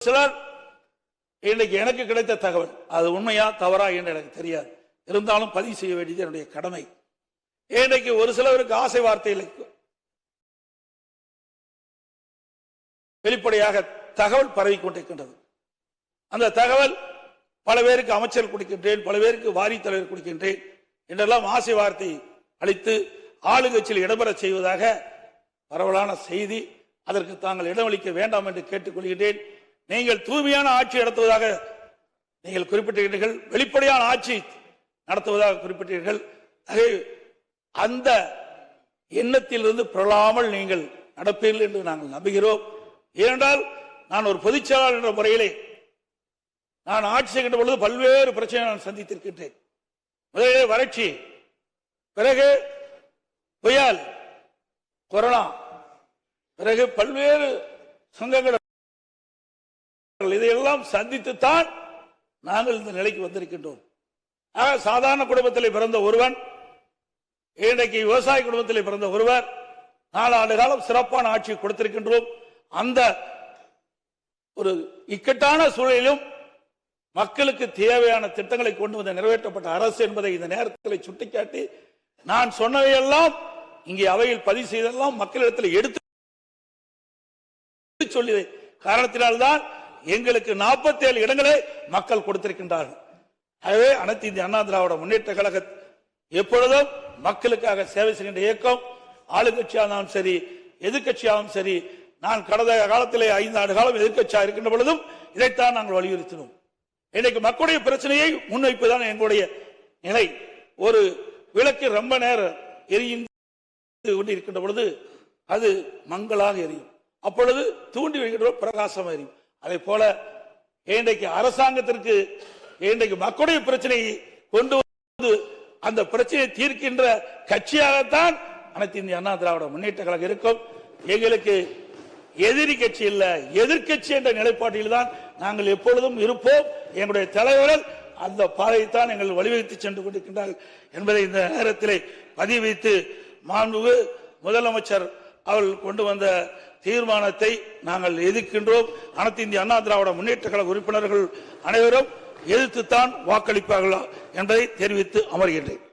சிலர் இன்னைக்கு எனக்கு கிடைத்த தகவல் அது உண்மையா தவறா என்று எனக்கு தெரியாது, இருந்தாலும் பதிவு செய்ய வேண்டியது என்னுடைய கடமை. இன்றைக்கு ஒரு சிலருக்கு ஆசை வார்த்தைகளை வெளிப்படையாக தகவல் பரவிக்கொண்டிருக்கின்றது. அந்த தகவல் பல பேருக்கு அமைச்சர் கொடுக்கின்றேன், பல பேருக்கு வாரி தலைவர் கொடுக்கின்றேன் என்றெல்லாம் ஆசை வார்த்தை அளித்து ஆளுங்கட்சியில் இடம்பெற செய்வதாக பரவலான செய்தி. அதற்கு தாங்கள் இடமளிக்க வேண்டாம் என்று கேட்டுக்கொள்கின்றேன். நீங்கள் தூய்மையான ஆட்சி நடத்துவதாக நீங்கள் குறிப்பிட்டீர்கள், வெளிப்படையான ஆட்சி நடத்துவதாக குறிப்பிட்டீர்கள். அந்த எண்ணத்திலிருந்து புரளாமல் நீங்கள் நடப்பீர்கள் என்று நாங்கள் நம்புகிறோம். ஏனென்றால் நான் ஒரு பொதுச்செயலாளர் என்ற முறையிலே நான் ஆட்சி செய்கின்ற பொழுது பல்வேறு பிரச்சனை நான் சந்தித்திருக்கின்றேன். முதலிலே வறட்சி, பிறகு புயல், கொரோனா, பிறகு பல்வேறு சங்கங்கள், இதையெல்லாம் சந்தித்துத்தான் நாங்கள் இந்த நிலைக்கு வந்திருக்கின்றோம். சாதாரண குடும்பத்தில் பிறந்த ஒருவன் இன்றைக்கு விவசாய குடும்பத்தில் பிறந்த ஒருவர் 4 ஆண்டு காலம் சிறப்பான ஆட்சி கொடுத்திருக்கின்றோம். அந்த ஒரு இக்கட்டான சூழலிலும் மக்களுக்கு தேவையான திட்டங்களை கொண்டு வந்து நிறைவேற்றப்பட்ட அரசு என்பதை இந்த நேரத்தில் சுட்டிக்காட்டி நான் சொன்னவையெல்லாம் இங்கே அவையில் பதிவு செய்தெல்லாம் மக்களிடத்தில் எடுத்து சொல்லிய காரணத்தினால்தான் எங்களுக்கு 47 இடங்களை மக்கள் கொடுத்திருக்கின்றார்கள். ஆகவே அனைத்து இந்திய அண்ணா திராவிட முன்னேற்ற கழக எப்பொழுதும் மக்களுக்காக சேவை செய்கின்ற இயக்கம். ஆளுங்கட்சியாகவும் சரி எதிர்கட்சியாகவும் சரி, நான் கடந்த காலத்திலே 5 ஆண்டு காலம் எதிர்கட்சியாக இருக்கின்ற பொழுதும் இதைத்தான் நாங்கள் வலியுறுத்தினோம். இன்னைக்கு மக்களுடைய பிரச்சனையை முன்வைப்புதான் எங்களுடைய நிலை. ஒரு விளக்கு ரொம்ப நேரம் எரிந்து கொண்டிருக்கின்ற பொழுது அது மங்களாக எரியும், அப்பொழுது தூண்டி வைக்கின்ற பிரகாசம் எரியும். அதே போல இன்றைக்கு அரசாங்கத்திற்கு இன்றைக்கு மக்களுடைய பிரச்சனையை கொண்டு வந்து அந்த பிரச்சனையை தீர்க்கின்ற கட்சியாகத்தான் அனைத்து இந்திய அண்ணா திராவிட முன்னேற்ற கழகம் இருக்கும். எங்களுக்கு எதிரி கட்சி இல்ல, எதிர்கட்சி என்ற நிலைப்பாட்டில் தான் நாங்கள் எப்பொழுதும் இருப்போம். எங்களுடைய தலைவர்கள் அந்த பாதையைத்தான் எங்கள் வழிவகுத்து சென்று கொண்டிருக்கின்றார்கள் என்பதை இந்த நேரத்தில் பதிவு வைத்து, மாண்புமிகு முதலமைச்சர் அவர்கள் கொண்டு வந்த தீர்மானத்தை நாங்கள் எதிர்க்கின்றோம். அனைத்து இந்திய அண்ணா திராவிட முன்னேற்ற கழக உறுப்பினர்கள் அனைவரும் எதிர்த்துத்தான் வாக்களிப்பார்களா என்பதை தெரிவித்து அமர்கின்றேன்.